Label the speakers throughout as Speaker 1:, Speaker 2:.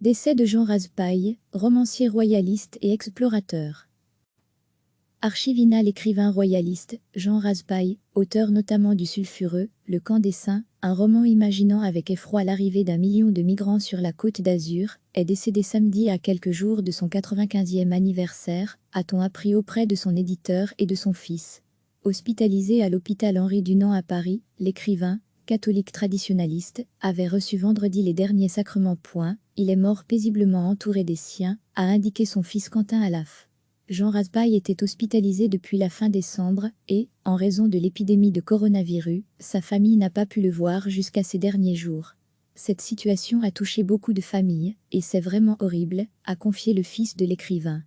Speaker 1: Décès de Jean Raspail, romancier royaliste et explorateur. Archivinal écrivain royaliste, Jean Raspail, auteur notamment du Sulfureux, Le Camp des Saints, un roman imaginant avec effroi l'arrivée d'un million de migrants sur la Côte d'Azur, est décédé samedi à quelques jours de son 95e anniversaire, a-t-on appris auprès de son éditeur et de son fils. Hospitalisé à l'hôpital Henri Dunant à Paris, l'écrivain, catholique traditionnaliste, avait reçu vendredi les derniers sacrements. Il est mort paisiblement entouré des siens, a indiqué son fils Quentin Alaf. Jean Raspail était hospitalisé depuis la fin décembre et, en raison de l'épidémie de coronavirus, sa famille n'a pas pu le voir jusqu'à ces derniers jours. Cette situation a touché beaucoup de familles, et c'est vraiment horrible, a confié le fils de l'écrivain.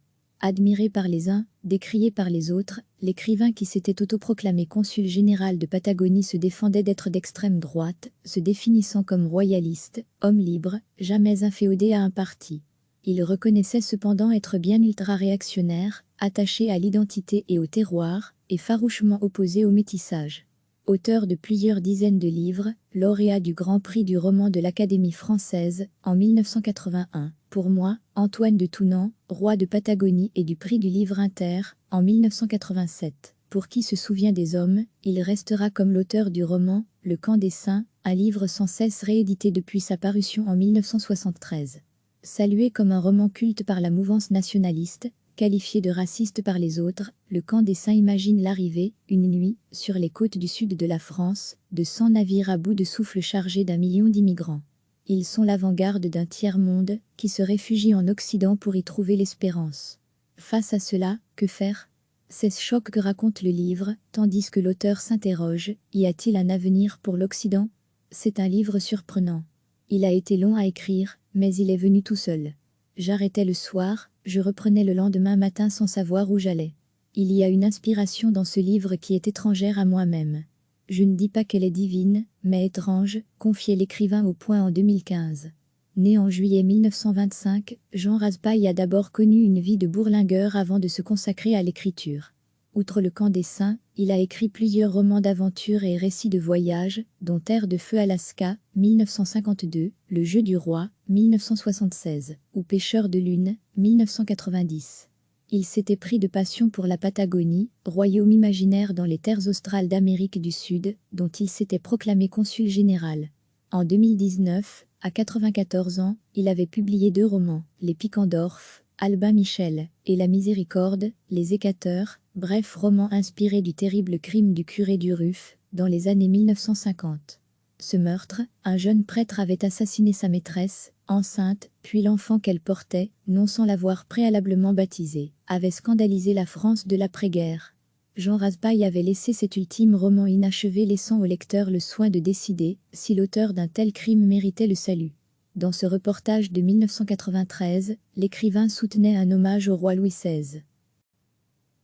Speaker 1: Admiré par les uns, décrié par les autres, l'écrivain qui s'était autoproclamé consul général de Patagonie se défendait d'être d'extrême droite, se définissant comme royaliste, homme libre, jamais inféodé à un parti. Il reconnaissait cependant être bien ultra-réactionnaire, attaché à l'identité et au terroir, et farouchement opposé au métissage. Auteur de plusieurs dizaines de livres, lauréat du Grand Prix du roman de l'Académie française, en 1981, Pour moi, Antoine de Tounnan, roi de Patagonie et du Prix du Livre Inter, en 1987. Pour qui se souvient des hommes, il restera comme l'auteur du roman, Le Camp des Saints, un livre sans cesse réédité depuis sa parution en 1973. Salué comme un roman culte par la mouvance nationaliste, qualifié de raciste par les autres, Le Camp des Saints imagine l'arrivée, une nuit, sur les côtes du sud de la France, de 100 navires à bout de souffle chargés d'1 million d'immigrants. Ils sont l'avant-garde d'un tiers-monde, qui se réfugie en Occident pour y trouver l'espérance. Face à cela, que faire? C'est ce choc que raconte le livre, tandis que l'auteur s'interroge, y a-t-il un avenir pour l'Occident? C'est un livre surprenant. Il a été long à écrire, mais il est venu tout seul. J'arrêtais le soir, je reprenais le lendemain matin sans savoir où j'allais. Il y a une inspiration dans ce livre qui est étrangère à moi-même. Je ne dis pas qu'elle est divine, mais étrange, confiait l'écrivain au Point en 2015. Né en juillet 1925, Jean Raspail a d'abord connu une vie de bourlingueur avant de se consacrer à l'écriture. Outre Le Camp des Saints, il a écrit plusieurs romans d'aventure et récits de voyage, dont Terre de Feu Alaska, 1952, Le Jeu du Roi, 1976, ou Pêcheur de Lune, 1990. Il s'était pris de passion pour la Patagonie, royaume imaginaire dans les terres australes d'Amérique du Sud, dont il s'était proclamé consul général. En 2019, à 94 ans, il avait publié 2 romans, Les Pickendorf, Albin Michel, et La Miséricorde, Les Écateurs, bref roman inspiré du terrible crime du curé du Ruf, dans les années 1950. Ce meurtre, un jeune prêtre avait assassiné sa maîtresse, enceinte, puis l'enfant qu'elle portait, non sans l'avoir préalablement baptisé, avait scandalisé la France de l'après-guerre. Jean Raspail avait laissé cet ultime roman inachevé, laissant au lecteur le soin de décider si l'auteur d'un tel crime méritait le salut. Dans ce reportage de 1993, l'écrivain soutenait un hommage au roi Louis XVI.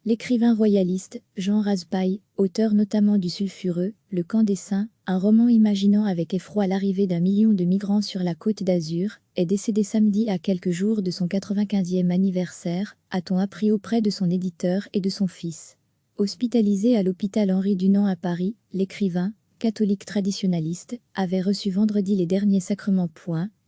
Speaker 1: L'écrivain royaliste, Jean Raspail, auteur notamment du Sulfureux, Le Camp des Saints, un roman imaginant avec effroi l'arrivée d'1 million de migrants sur la Côte d'Azur, est décédé samedi à quelques jours de son 95e anniversaire, a-t-on appris auprès de son éditeur et de son fils. Hospitalisé à l'hôpital Henri Dunant à Paris, l'écrivain, catholique traditionnaliste, avait reçu vendredi les derniers sacrements.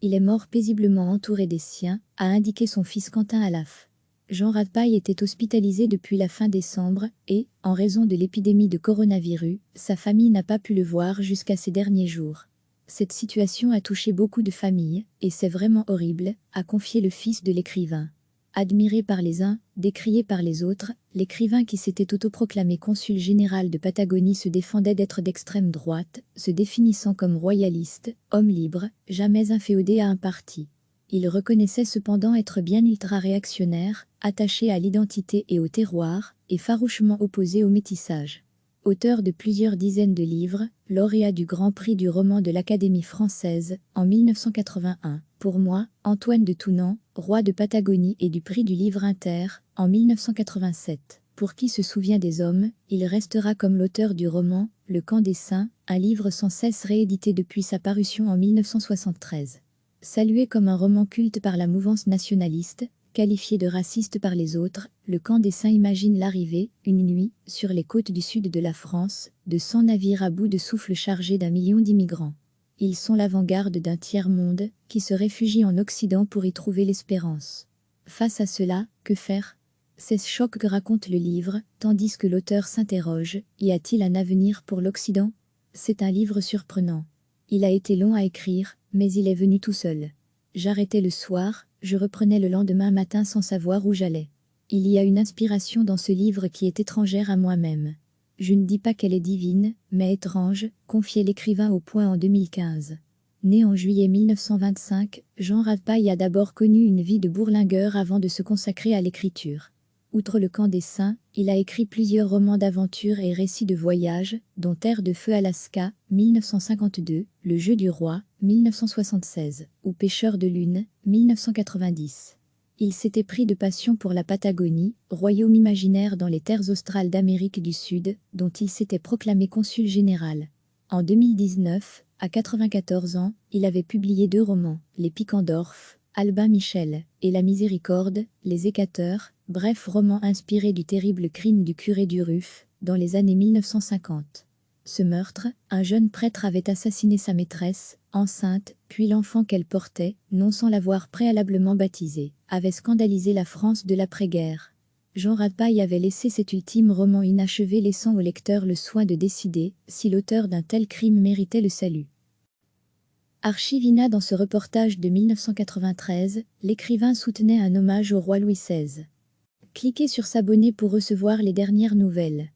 Speaker 1: Il est mort paisiblement entouré des siens, a indiqué son fils Quentin Alaf. Jean Raspail était hospitalisé depuis la fin décembre et, en raison de l'épidémie de coronavirus, sa famille n'a pas pu le voir jusqu'à ces derniers jours. Cette situation a touché beaucoup de familles, et c'est vraiment horrible, a confié le fils de l'écrivain. Admiré par les uns, décrié par les autres, l'écrivain qui s'était autoproclamé consul général de Patagonie se défendait d'être d'extrême droite, se définissant comme royaliste, homme libre, jamais inféodé à un parti. Il reconnaissait cependant être bien ultra-réactionnaire, attaché à l'identité et au terroir, et farouchement opposé au métissage. Auteur de plusieurs dizaines de livres, lauréat du Grand Prix du roman de l'Académie française, en 1981, Pour moi, Antoine de Tounnan, roi de Patagonie et du Prix du Livre Inter, en 1987. Pour qui se souvient des hommes, il restera comme l'auteur du roman, Le Camp des Saints, un livre sans cesse réédité depuis sa parution en 1973. Salué comme un roman culte par la mouvance nationaliste, qualifié de raciste par les autres, Le Camp des Saints imagine l'arrivée, une nuit, sur les côtes du sud de la France, de 100 navires à bout de souffle chargés d'1 million d'immigrants. Ils sont l'avant-garde d'un tiers-monde qui se réfugie en Occident pour y trouver l'espérance. Face à cela, que faire? C'est ce choc que raconte le livre, tandis que l'auteur s'interroge, y a-t-il un avenir pour l'Occident? C'est un livre surprenant. Il a été long à écrire, mais il est venu tout seul. J'arrêtais le soir, je reprenais le lendemain matin sans savoir où j'allais. Il y a une inspiration dans ce livre qui est étrangère à moi-même. Je ne dis pas qu'elle est divine, mais étrange, confiait l'écrivain au Point en 2015. Né en juillet 1925, Jean Raspail a d'abord connu une vie de bourlingueur avant de se consacrer à l'écriture. Outre Le Camp des Saints, il a écrit plusieurs romans d'aventure et récits de voyage, dont Terre de Feu Alaska, 1952, Le Jeu du Roi, 1976, ou Pêcheur de Lune, 1990. Il s'était pris de passion pour la Patagonie, royaume imaginaire dans les terres australes d'Amérique du Sud, dont il s'était proclamé consul général. En 2019, à 94 ans, il avait publié 2 romans, Les Pickendorf, Albin Michel, et La Miséricorde, Les Écateurs, bref roman inspiré du terrible crime du curé du Ruf, dans les années 1950. Ce meurtre, un jeune prêtre avait assassiné sa maîtresse, enceinte, puis l'enfant qu'elle portait, non sans l'avoir préalablement baptisé, avait scandalisé la France de l'après-guerre. Jean Raspail avait laissé cet ultime roman inachevé, laissant au lecteur le soin de décider si l'auteur d'un tel crime méritait le salut. Archivina. Dans ce reportage de 1993, l'écrivain soutenait un hommage au roi Louis XVI. Cliquez sur s'abonner pour recevoir les dernières nouvelles.